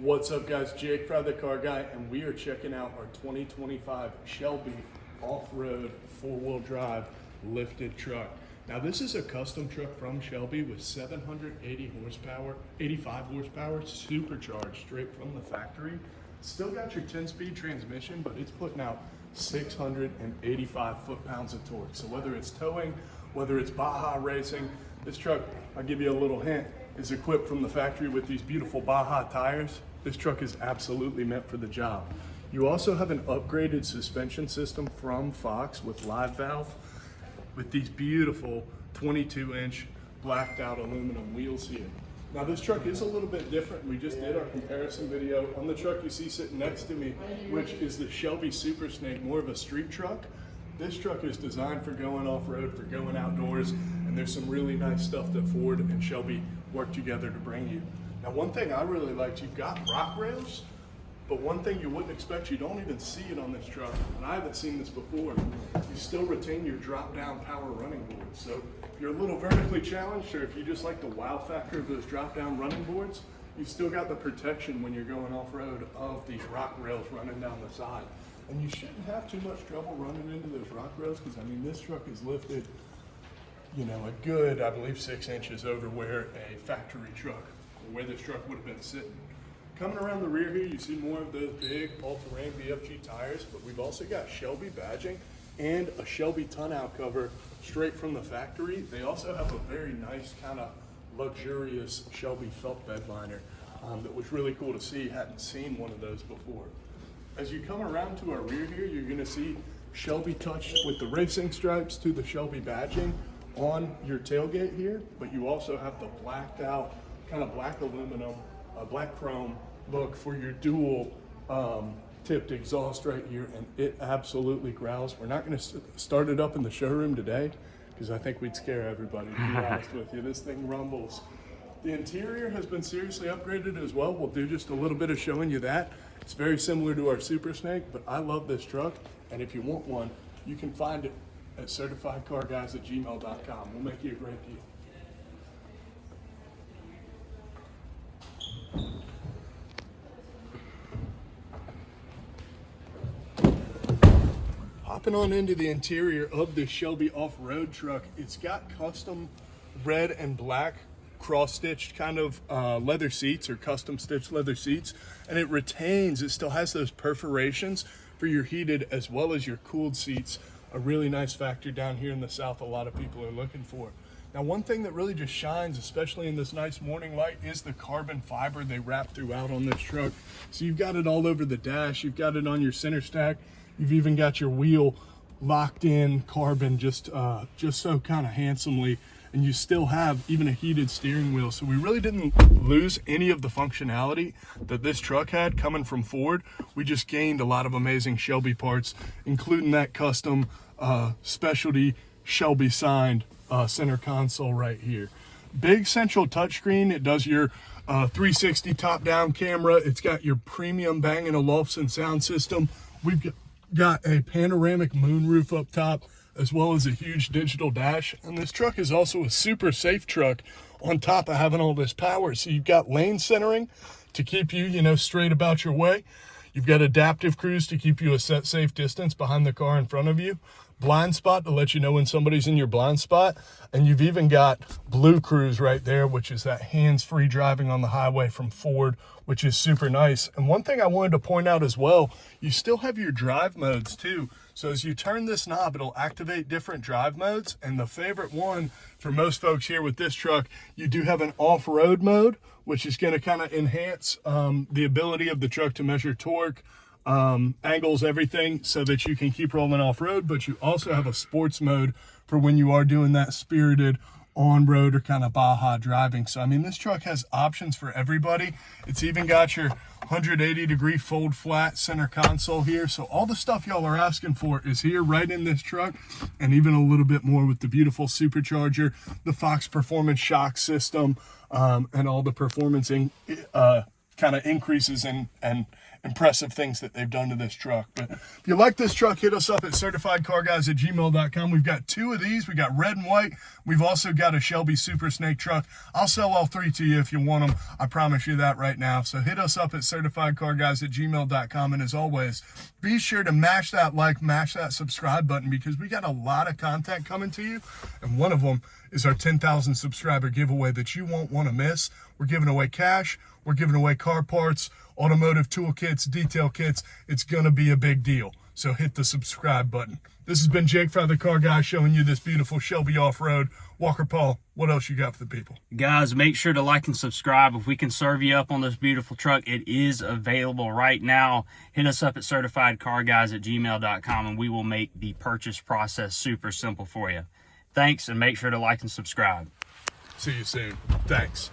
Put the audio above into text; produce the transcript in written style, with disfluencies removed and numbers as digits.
What's up, guys? Jake, Proud the Car Guy, and we are checking out our 2025 Shelby Off-Road four-wheel drive lifted truck. Now, this is a custom truck from Shelby with 780 horsepower, 85 horsepower, supercharged straight from the factory. Still got your 10-speed transmission, but it's putting out 685 foot-pounds of torque. So whether it's towing, whether it's Baja racing, this truck, I'll give you a little hint, is equipped from the factory with these beautiful Baja tires. This truck is absolutely meant for the job. You also have an upgraded suspension system from Fox with live valve with these beautiful 22-inch blacked out aluminum wheels here. Now, this truck is a little bit different. We just did our comparison video on the truck you see sitting next to me, which is the Shelby Super Snake, more of a street truck. This truck is designed for going off-road, for going outdoors, and there's some really nice stuff that Ford and Shelby work together to bring you. Now, one thing I really liked, you've got rock rails, but one thing you wouldn't expect, you don't even see it on this truck, and I haven't seen this before, you still retain your drop-down power running boards. So if you're a little vertically challenged, or if you just like the wow factor of those drop-down running boards, you've still got the protection when you're going off-road of these rock rails running down the side. And you shouldn't have too much trouble running into those rock rails, because I mean, this truck is lifted, you know, a good, I believe, 6 inches over where a factory truck, or where this truck would have been sitting. Coming around the rear here, you see more of those big all-terrain BFG tires, but we've also got Shelby badging and a Shelby tonneau cover straight from the factory. They also have a very nice kind of luxurious Shelby felt bed liner that was really cool to see. Hadn't seen one of those before. As you come around to our rear here, you're gonna see Shelby touched with the racing stripes to the Shelby badging on your tailgate here, but you also have the blacked out, kind of black aluminum, black chrome look for your dual tipped exhaust right here, and it absolutely growls. We're not gonna start it up in the showroom today, because I think we'd scare everybody, to be honest with you. This thing rumbles. The interior has been seriously upgraded as well. We'll do just a little bit of showing you that. It's very similar to our Super Snake, but I love this truck, and if you want one, you can find it at certifiedcarguys@gmail.com. We'll make you a great deal. Hopping on into the interior of the Shelby Off-Road truck, it's got custom red and black cross-stitched kind of leather seats, or custom stitched leather seats, and it still has those perforations for your heated as well as your cooled seats. A really nice factor down here in the South a lot of people are looking for. Now, one thing that really just shines, especially in this nice morning light, is the carbon fiber they wrap throughout on this truck. So you've got it all over the dash, you've got it on your center stack, you've even got your wheel locked in carbon just so kind of handsomely, and you still have even a heated steering wheel. So we really didn't lose any of the functionality that this truck had coming from Ford. We just gained a lot of amazing Shelby parts, including that custom specialty Shelby signed center console right here. Big central touchscreen. It does your 360 top-down camera. It's got your premium Bang & Olufsen sound system. We've got a panoramic moonroof up top, as well as a huge digital dash. And this truck is also a super safe truck on top of having all this power. So you've got lane centering to keep you, straight about your way. You've got adaptive cruise to keep you a set safe distance behind the car in front of you. Blind spot to let you know when somebody's in your blind spot. And you've even got Blue Cruise right there, which is that hands-free driving on the highway from Ford, which is super nice. And one thing I wanted to point out as well, you still have your drive modes too. So as you turn this knob, it'll activate different drive modes. And the favorite one for most folks here with this truck, you do have an off-road mode, which is going to kind of enhance the ability of the truck to measure torque, angles, everything, so that you can keep rolling off-road. But you also have a sports mode for when you are doing that spirited on-road or kind of Baja driving. So I mean, this truck has options for everybody. It's even got your 180-degree fold flat center console here. So all the stuff y'all are asking for is here right in this truck, and even a little bit more with the beautiful supercharger, the Fox Performance shock system, and all the performance kind of increases and impressive things that they've done to this truck. But if you like this truck, hit us up at certifiedcarguys@gmail.com. We've got 2 of these. We got red and white. We've also got a Shelby Super Snake truck. I'll sell all 3 to you if you want them. I promise you that right now. So hit us up at certifiedcarguys@gmail.com. And as always, be sure to mash that like, mash that subscribe button, because we got a lot of content coming to you. And one of them is our 10,000 subscriber giveaway that you won't want to miss. We're giving away cash. We're giving away car parts, automotive tool kits, detail kits. It's going to be a big deal. So hit the subscribe button. This has been Jake Fry, the car guy, showing you this beautiful Shelby Off-Road. Walker Paul, what else you got for the people? Guys, make sure to like and subscribe. If we can serve you up on this beautiful truck, it is available right now. Hit us up at certifiedcarguys@gmail.com, and we will make the purchase process super simple for you. Thanks, and make sure to like and subscribe. See you soon. Thanks.